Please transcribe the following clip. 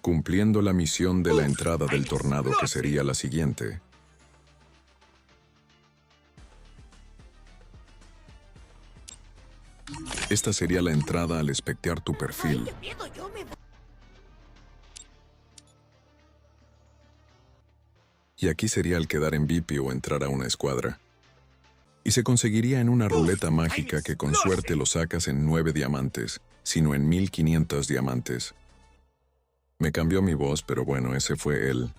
cumpliendo la misión de la entrada del tornado, que sería la siguiente. Esta sería la entrada al espectear tu perfil. Y aquí sería el quedar en VIP o entrar a una escuadra. Y se conseguiría en una ruleta mágica que con suerte lo sacas en 9 diamantes, sino en 1500 diamantes. Me cambió mi voz, pero bueno, ese fue él.